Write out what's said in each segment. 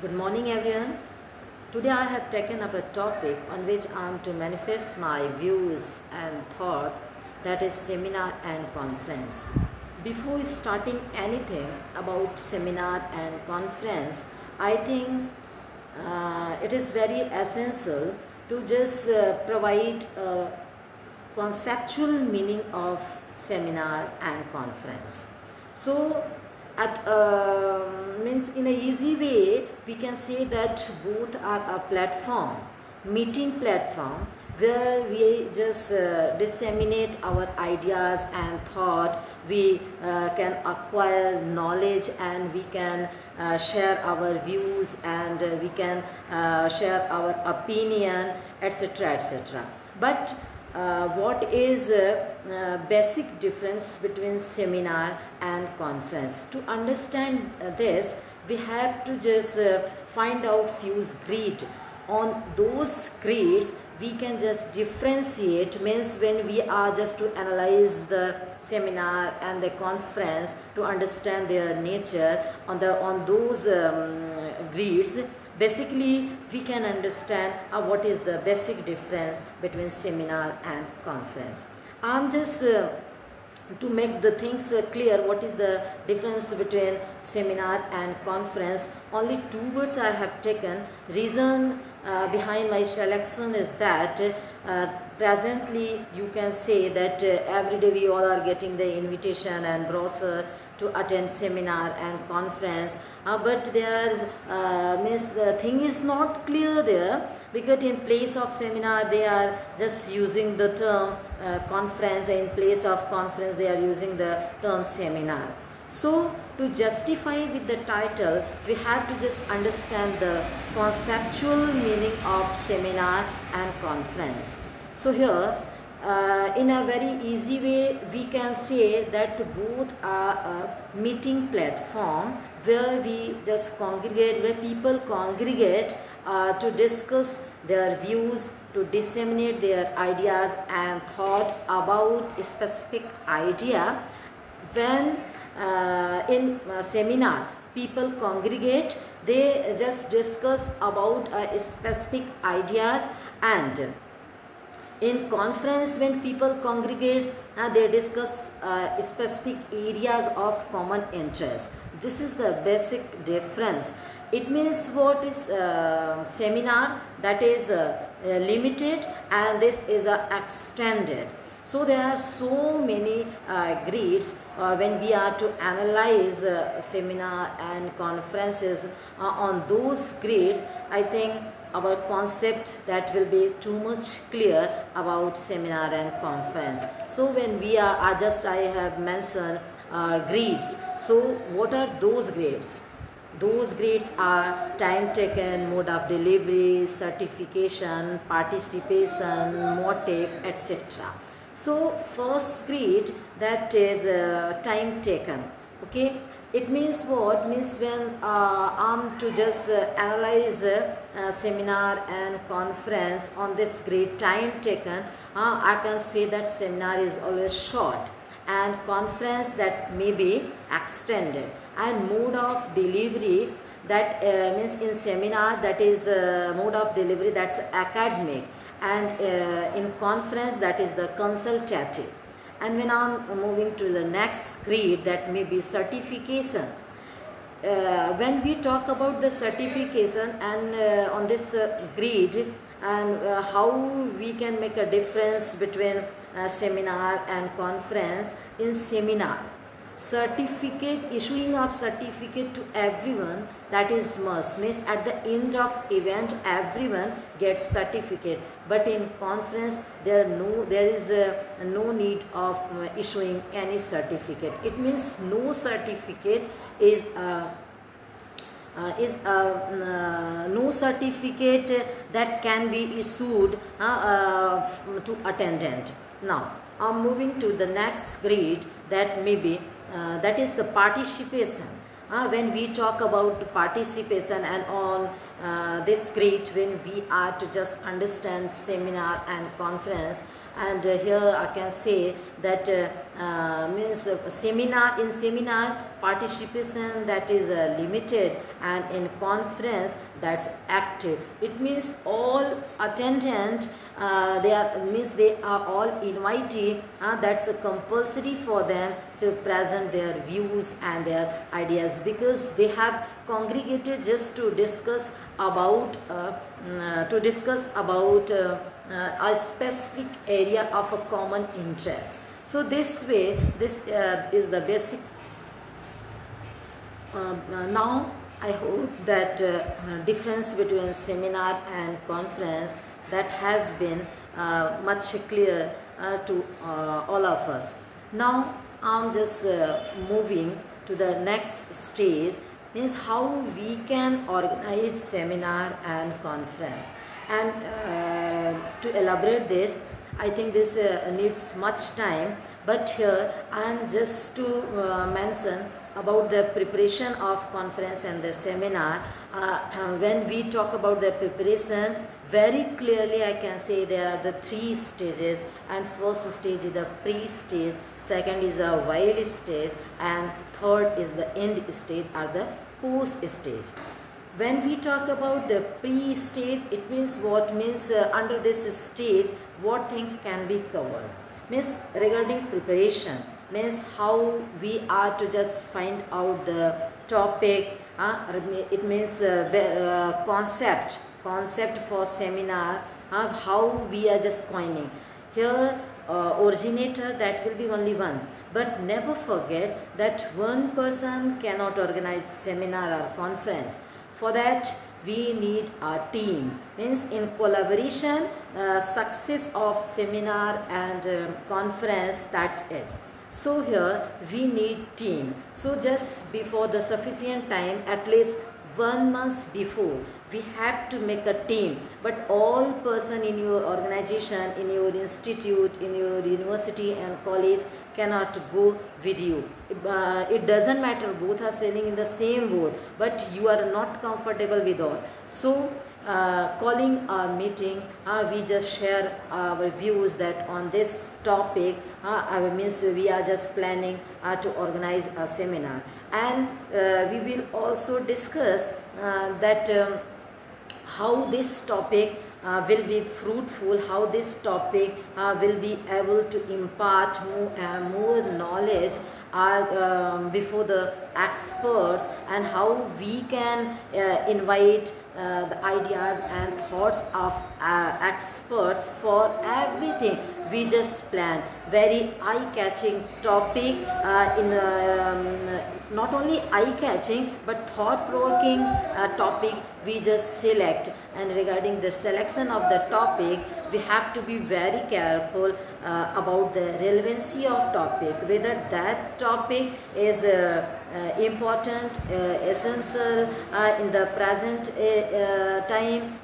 Good morning everyone. Today I have taken up a topic on which I am to manifest my views and thought, that is seminar and conference. Before starting anything about seminar and conference, I think it is very essential to just provide a conceptual meaning of seminar and conference. So means in a easy way we can say that both are a platform, meeting platform, where we just disseminate our ideas and thought. We can acquire knowledge and we can share our views and we can share our opinion, etc., etc. But what is basic difference between seminar and conference? To understand this, we have to just find out few grids. On those grids we can just differentiate, means when we are just to analyze the seminar and the conference to understand their nature, on those grids basically we can understand what is the basic difference between seminar and conference. I am just to make the things clear what is the difference between seminar and conference. Only two words I have taken. Reason behind my selection is that presently you can say that every day we all are getting the invitation and brochure to attend seminar and conference, but there's means the thing is not clear there, because in place of seminar they are just using the term conference, in place of conference they are using the term seminar. So to justify with the title, we have to just understand the conceptual meaning of seminar and conference. So here in a very easy way we can say that both are a meeting platform where we just congregate, where people congregate to discuss their views, to disseminate their ideas and thought about a specific idea. When in seminar people congregate, they just discuss about specific ideas, and in conference when people congregate they discuss specific areas of common interest. This is the basic difference. It means what is seminar, that is limited, and this is extended. So there are so many grids when we are to analyze seminar and conferences. On those grids I think our concept that will be too much clear about seminar and conference. So when we are I have mentioned grids. So what are those grids? Those grades are time taken, mode of delivery, certification, participation, motive, etc. So first grade, that is time taken. Okay, it means what? Means when I'm to just analyze seminar and conference on this grade time taken, I can say that seminar is always short and conference that may be extended. And mode of delivery, that means in seminar that is mode of delivery, that's academic, and in conference that is the consultative. And when I'm moving to the next grade, that may be certification. When we talk about the certification and on this grade, and how we can make a difference between seminar and conference. In seminar, certificate, issuing of certificate to everyone, that is must, means at the end of event everyone gets certificate. But in conference there is no need of issuing any certificate. It means no certificate is no certificate that can be issued to attendant. Now I'm moving to the next grade, that may be that is the participation. When we talk about participation, and on this grade when we are to just understand seminar and conference, and here I can say that means seminar participation that is limited, and in conference that's active. It means all attendant they are all invited, that's compulsory for them to present their views and their ideas, because they have congregated just to discuss about a specific area of a common interest. So this way, this is the basic. Now I hope that difference between seminar and conference that has been much clear to all of us. Now I'm just moving to the next stage, means how we can organize seminar and conference. And to elaborate this, I think this needs much time, but here I am just to mention about the preparation of conference and the seminar. When we talk about the preparation, very clearly I can say there are the three stages, and first stage is the pre-stage, second is a while stage, and third is the end stage or the post stage. When we talk about the pre-stage, it means what? Means under this stage what things can be covered. Means regarding preparation, means how we are to just find out the topic. It means concept for seminar, how we are just coining. Here originator, that will be only one, but never forget that one person cannot organize seminar or conference. For that we need a team. Means in collaboration, success of seminar and conference, that's it. So here we need team. So just before the sufficient time, at least 1 month before, we have to make a team. But all person in your organization, in your institute, in your university and college cannot go with you. It doesn't matter, both are sailing in the same boat, but you are not comfortable with all. So calling a meeting, we just share our views that on this topic, means we are just planning to organize a seminar, and we will also discuss that how this topic will be fruitful, how this topic will be able to impart more knowledge before the experts, and how we can invite the ideas and thoughts of experts for everything we just plan. Very eye-catching topic, not only eye-catching but thought-provoking topic we just select. And regarding the selection of the topic, we have to be very careful about the relevancy of topic, whether that topic is important, essential in the present time,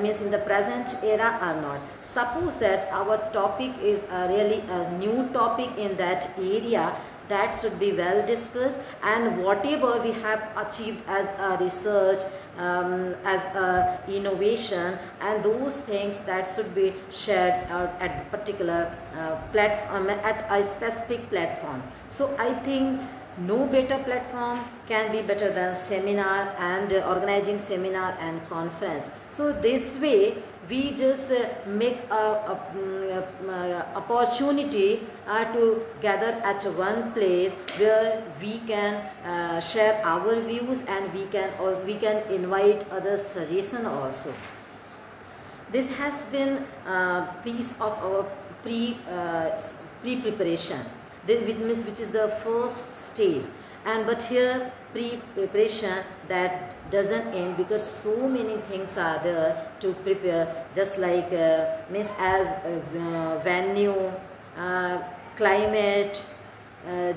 means in the present era or not. Suppose that our topic is really a new topic in that area, that should be well discussed, and whatever we have achieved as a research, as a innovation, and those things that should be shared out at the particular platform, at a specific platform. So I think no better platform can be better than seminar and organizing seminar and conference. So this way we just make a opportunity to gather at one place where we can share our views, and we can invite other suggestion also. This has been piece of our pre-preparation, which is the first stage. And but here pre-preparation that doesn't end, because so many things are there to prepare, just like means as venue, climate,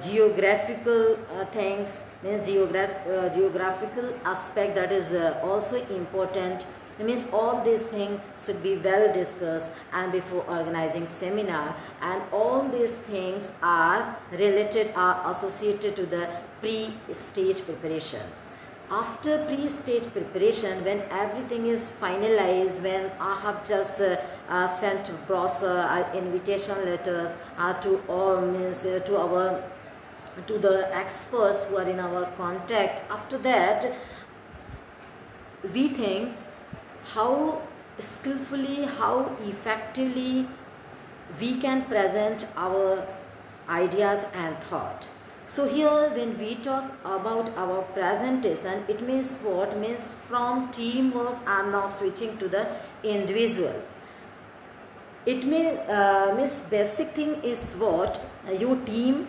geographical things, means geographical aspect, that is also important. It means all these things should be well discussed and before organizing seminar, and all these things are related, are associated to the pre-stage preparation. After pre-stage preparation, when everything is finalized, when I have just sent brochure invitation letters to all means to our to the experts who are in our contact, after that we think how skillfully, how effectively we can present our ideas and thought. So here when we talk about our presentation, it means what? Means from teamwork I am now switching to the individual. It means basic thing is what? Your team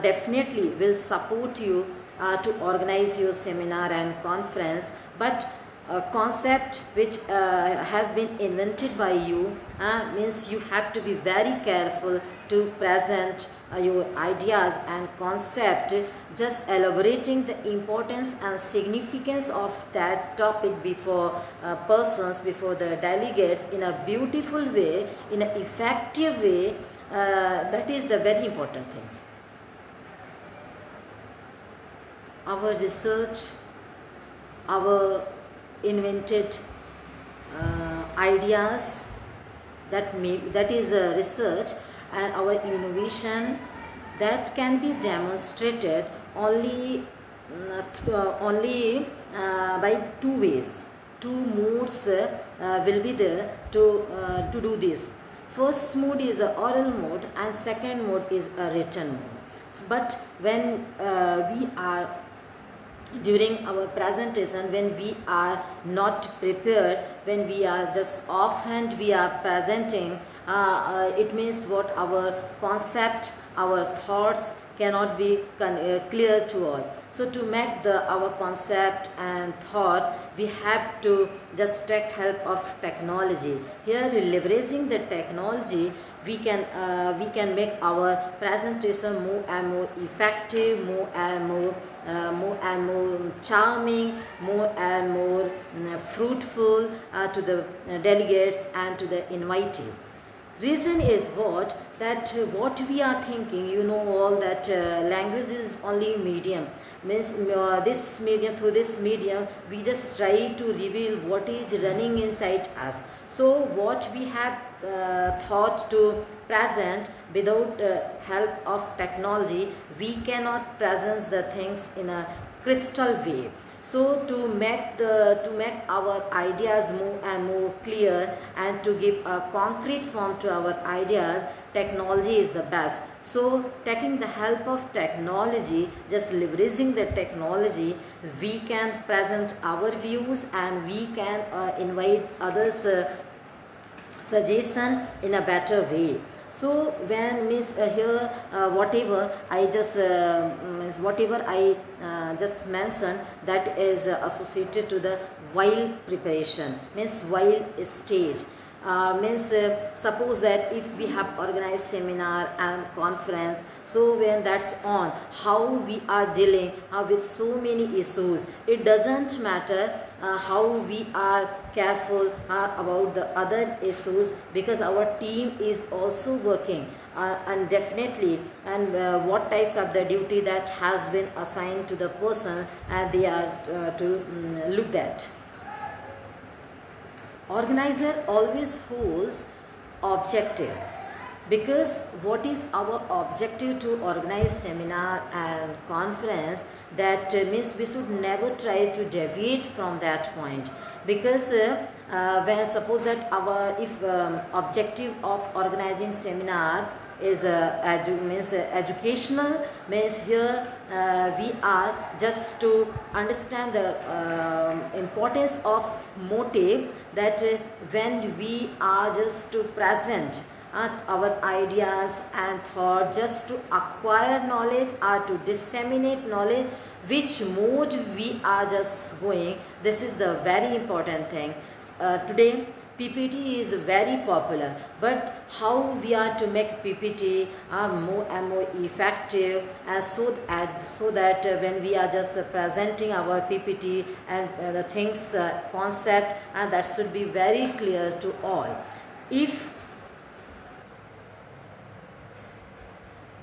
definitely will support you to organize your seminar and conference, but a concept which has been invented by you means you have to be very careful to present your ideas and concept, just elaborating the importance and significance of that topic before persons, before the delegates in a beautiful way, in an effective way. That is the very important things. Our research, our invented ideas, that is research, and our innovation, that can be demonstrated only by two ways. Two modes will be there to do this. First mode is a oral mode and second mode is a written mode. But when we are during our presentation, when we are not prepared, when we are just offhand we are presenting, it means what? Our concept, our thoughts cannot be clear to all. So to make our concept and thought, we have to just take help of technology. Here, leveraging the technology, we can make our presentation more and more effective, more and more charming, more and more fruitful to the delegates and to the invitee. Reason is what? That what we are thinking, you know all that language is only medium. Means this medium, through this medium we just try to reveal what is running inside us. So what we have thought to present, without help of technology we cannot present the things in a crystal way. So to make our ideas more and more clear and to give a concrete form to our ideas, technology is the best. So taking the help of technology, just leveraging the technology, we can present our views and we can invite others' suggestion in a better way. So when here whatever I just just mentioned, that is associated to the while preparation, means while stage. Suppose that if we have organized seminar and conference, so when that's on, how we are dealing with so many issues, it doesn't matter how we are careful about the other issues, because our team is also working and definitely, and what types of the duty that has been assigned to the person they are to look at. Organizer always holds objective, because what is our objective to organize seminar and conference, that means we should never try to deviate from that point, because when suppose that our objective of organizing seminar is educational, means here we are just to understand the importance of motive, that when we are just to present our ideas and thought, just to acquire knowledge or to disseminate knowledge, which mode we are just going, this is the very important thing. Today PPT is very popular, but how we are to make PPT more and more effective, so that when we are just presenting our PPT and the things concept, that should be very clear to all. If